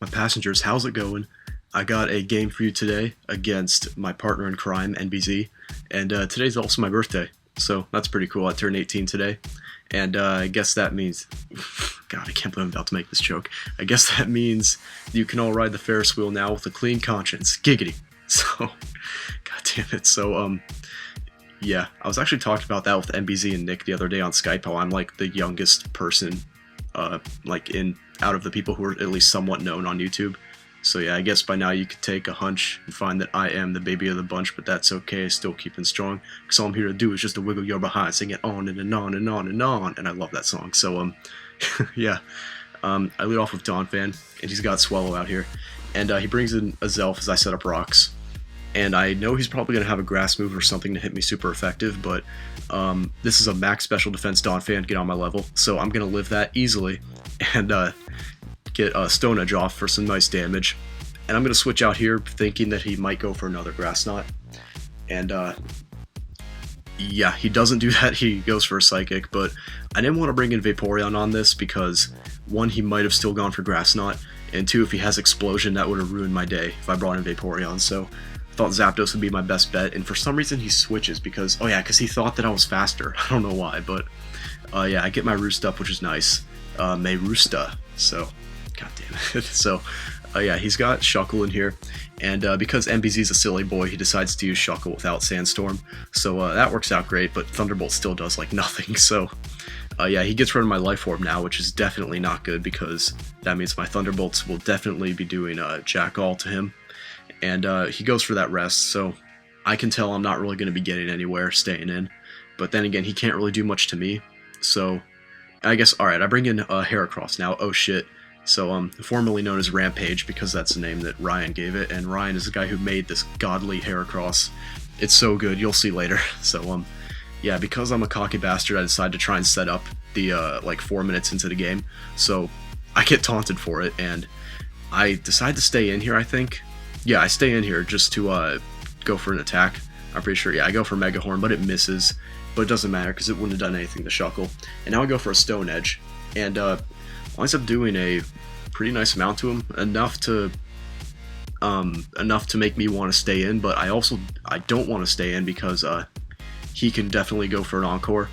My passengers, how's it going? I got a game for you today against my partner in crime, NBZ, and today's also my birthday, so that's pretty cool. I turned 18 today, and I guess that means, God, I can't believe I'm about to make this joke. I guess that means you can all ride the Ferris wheel now with a clean conscience. Giggity. So, God damn it. So, yeah, I was actually talking about that with NBZ and Nick the other day on Skype, how I'm like the youngest person, out of the people who are at least somewhat known on YouTube. So yeah, I guess by now you could take a hunch and find that I am the baby of the bunch, but that's okay, still keeping strong, because all I'm here to do is just to wiggle your behind, sing it on and on and on and on, and I love that song. So, yeah, I lead off with Donphan, and he's got Swallow out here, and he brings in a Zelf as I set up rocks, and I know he's probably going to have a grass move or something to hit me super effective, but this is a max special defense Donphan, get on my level, so I'm going to live that easily, and get a Stone Edge off for some nice damage. And I'm going to switch out here thinking that he might go for another Grass Knot. And yeah, he doesn't do that, he goes for a Psychic, but I didn't want to bring in Vaporeon on this because, one, he might have still gone for Grass Knot, and two, if he has Explosion, that would have ruined my day if I brought in Vaporeon, so I thought Zapdos would be my best bet, and for some reason he switches because, oh yeah, because he thought that I was faster. I don't know why, but yeah, I get my Roost up, which is nice. May Roosta, so God damn it. So, yeah, he's got Shuckle in here, and because MBZ's a silly boy, he decides to use Shuckle without Sandstorm, so that works out great, but Thunderbolt still does, like, nothing, so, yeah, he gets rid of my Life Orb now, which is definitely not good, because that means my Thunderbolts will definitely be doing Jack All to him, and he goes for that Rest, so I can tell I'm not really going to be getting anywhere staying in, but then again, he can't really do much to me, so I guess, alright, I bring in Heracross now, oh shit. So, formerly known as Rampage, because that's the name that Ryan gave it, and Ryan is the guy who made this godly Heracross. It's so good, you'll see later. So, yeah, because I'm a cocky bastard, I decide to try and set up the, like, 4 minutes into the game, so I get taunted for it, and I decide to stay in here, I think. Yeah, I stay in here just to, go for an attack. I'm pretty sure, yeah, I go for Mega Horn, but it misses, but it doesn't matter, because it wouldn't have done anything to Shuckle. And now I go for a Stone Edge, and, winds up doing a pretty nice amount to him, enough to make me want to stay in, but I don't want to stay in because he can definitely go for an Encore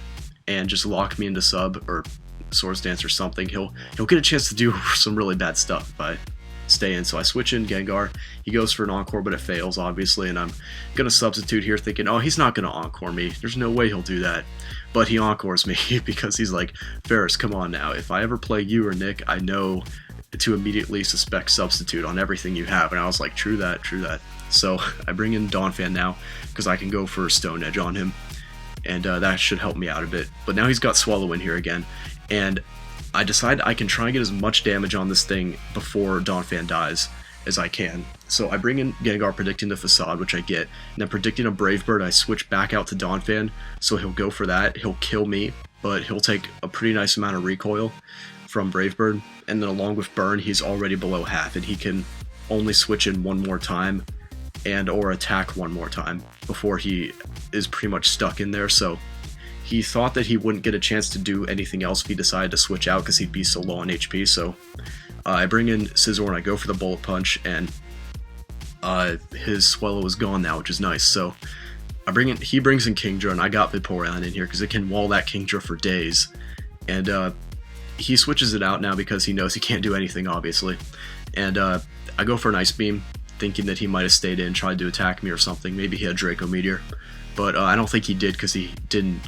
and just lock me into sub or Swords Dance or something. He'll get a chance to do some really bad stuff if I stay in. So I switch in Gengar, he goes for an Encore, but it fails obviously, and I'm gonna substitute here thinking, oh, he's not gonna Encore me, there's no way he'll do that, but he Encores me because he's like, Ferris, come on now, if I ever play you or Nick, I know to immediately suspect Substitute on everything you have, and I was like, true that, so I bring in Donphan now, because I can go for Stone Edge on him, and that should help me out a bit, but now he's got Swallow in here again, and I decide I can try and get as much damage on this thing before Donphan dies as I can. So I bring in Gengar predicting the Facade, which I get, and then predicting a Brave Bird, I switch back out to Donphan, so he'll go for that, he'll kill me, but he'll take a pretty nice amount of recoil from Brave Bird, and then along with Burn, he's already below half, and he can only switch in one more time, and or attack one more time, before he is pretty much stuck in there, so he thought that he wouldn't get a chance to do anything else if he decided to switch out because he'd be so low on HP, so I bring in Scizor and I go for the Bullet Punch, and his Swallow is gone now, which is nice, so he brings in Kingdra, and I got Vaporeon in here because it can wall that Kingdra for days, and he switches it out now because he knows he can't do anything, obviously, and I go for an Ice Beam, thinking that he might have stayed in, tried to attack me or something, maybe he had Draco Meteor, but I don't think he did because he didn't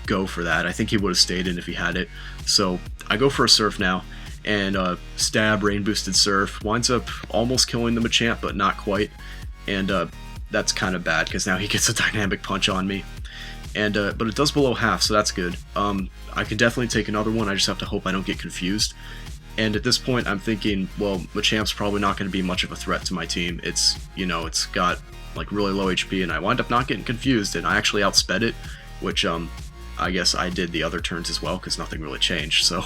go for that. I think he would have stayed in if he had it. So I go for a Surf now, and Stab, Rain Boosted Surf, winds up almost killing the Machamp, but not quite, and that's kind of bad because now he gets a Dynamic Punch on me, and but it does below half, so that's good. I can definitely take another one, I just have to hope I don't get confused, and at this point I'm thinking, well, Machamp's probably not going to be much of a threat to my team. It's, you know, it's got like really low HP, and I wind up not getting confused, and I actually outsped it, which I guess I did the other turns as well, because nothing really changed, so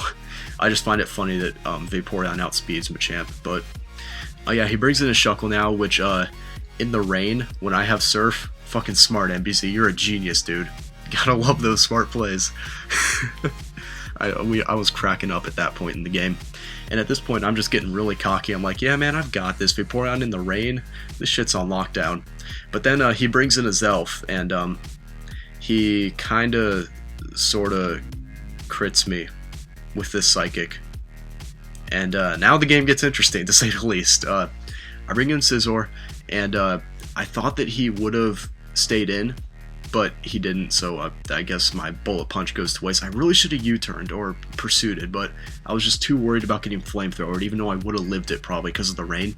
I just find it funny that Vaporeon outspeeds Machamp, but yeah, he brings in a Shuckle now, which in the rain, when I have Surf, fucking smart NBC, you're a genius, dude. Gotta love those smart plays. I was cracking up at that point in the game. And at this point, I'm just getting really cocky. I'm like, yeah, man, I've got this. Vaporeon in the rain, this shit's on lockdown. But then he brings in a Zelf, and he kind of, sort of crits me with this Psychic. And now the game gets interesting, to say the least. I bring in Scizor, and I thought that he would have stayed in, but he didn't, so I guess my Bullet Punch goes to waste. I really should have U-turned or pursued it, but I was just too worried about getting Flamethrowered, even though I would have lived it probably because of the rain.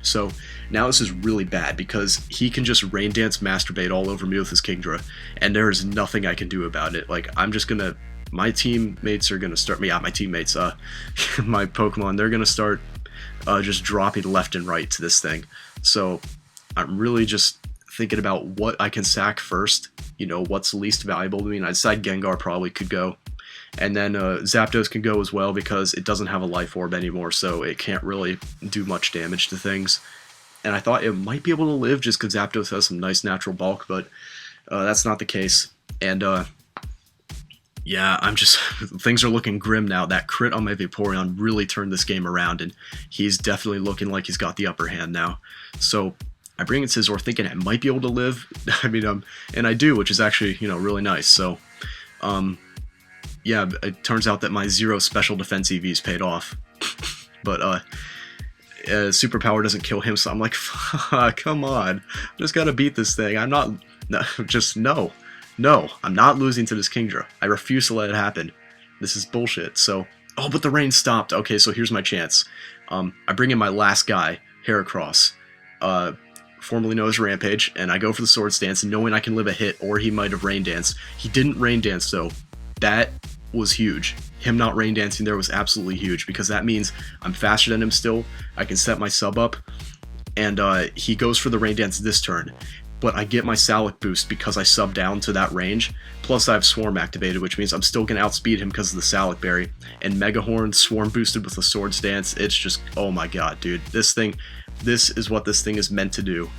So now this is really bad because he can just Rain Dance Masturbate all over me with his Kingdra, and there is nothing I can do about it. Like, I'm just gonna, my teammates are gonna start, my teammates, my Pokemon, they're gonna start just dropping left and right to this thing. So I'm really just thinking about what I can sack first, you know, what's least valuable to me, and I decide Gengar probably could go. And then Zapdos can go as well because it doesn't have a Life Orb anymore, so it can't really do much damage to things. And I thought it might be able to live just because Zapdos has some nice natural bulk, but that's not the case. And yeah, I'm just, things are looking grim now. That crit on my Vaporeon really turned this game around, and he's definitely looking like he's got the upper hand now. So I bring in Scizor thinking I might be able to live. I mean, and I do, which is actually, you know, really nice. So, yeah, it turns out that my 0 special defense EVs paid off. But, Superpower doesn't kill him, so I'm like, come on. I just gotta beat this thing. I'm not, no, I'm not losing to this Kingdra. I refuse to let it happen. This is bullshit. So, oh, but the rain stopped. Okay, so here's my chance. I bring in my last guy, Heracross, formerly known as Rampage, and I go for the Swords Dance, knowing I can live a hit, or he might have Rain Danced. He didn't Rain Dance, though. That was huge. Him not Rain Dancing there was absolutely huge, because that means I'm faster than him still, I can set my sub up, and he goes for the Rain Dance this turn. But I get my Salic boost because I sub down to that range, plus I have Swarm activated, which means I'm still going to outspeed him because of the Salic Berry. And Mega Horn, Swarm boosted with the Swords Dance, it's just, oh my god, dude. This is what this thing is meant to do.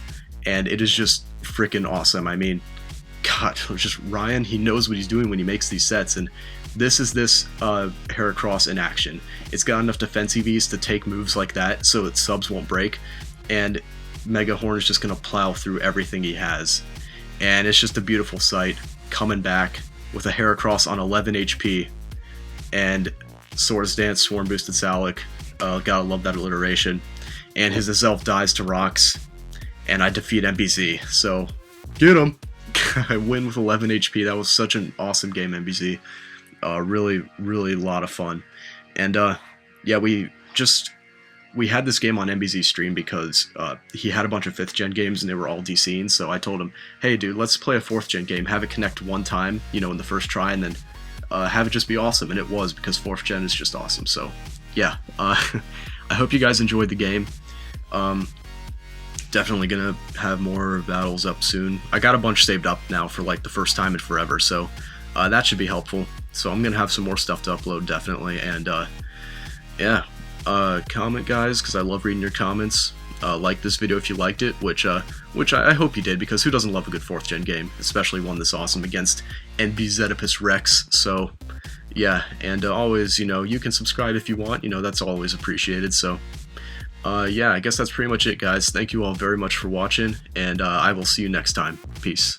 And it is just freaking awesome. I mean, god, just Ryan, he knows what he's doing when he makes these sets, and this is this Heracross in action. It's got enough defense EVs to take moves like that so its subs won't break, and Mega Horn is just going to plow through everything he has. And it's just a beautiful sight, coming back with a Heracross on 11 HP, and Swords Dance, Swarm Boosted Salic, gotta love that alliteration, and his Azelf dies to rocks, and I defeat MBZ, so get him! I win with 11 HP, that was such an awesome game, MBZ. Really, really a lot of fun. And yeah, we had this game on MBZ's stream because he had a bunch of 5th gen games and they were all DCing, so I told him, hey dude, let's play a 4th gen game, have it connect one time, you know, in the first try, and then have it just be awesome, and it was, because 4th gen is just awesome. So yeah, I hope you guys enjoyed the game. Definitely gonna have more battles up soon. I got a bunch saved up now for like the first time in forever, so that should be helpful. So I'm gonna have some more stuff to upload, definitely. And yeah, comment, guys, because I love reading your comments. Like this video if you liked it, which I hope you did, because who doesn't love a good 4th gen game, especially one this awesome against NBZopus Rex. So yeah, and always, you know, you can subscribe if you want, you know, that's always appreciated. So yeah, I guess that's pretty much it, guys. Thank you all very much for watching, and I will see you next time. Peace.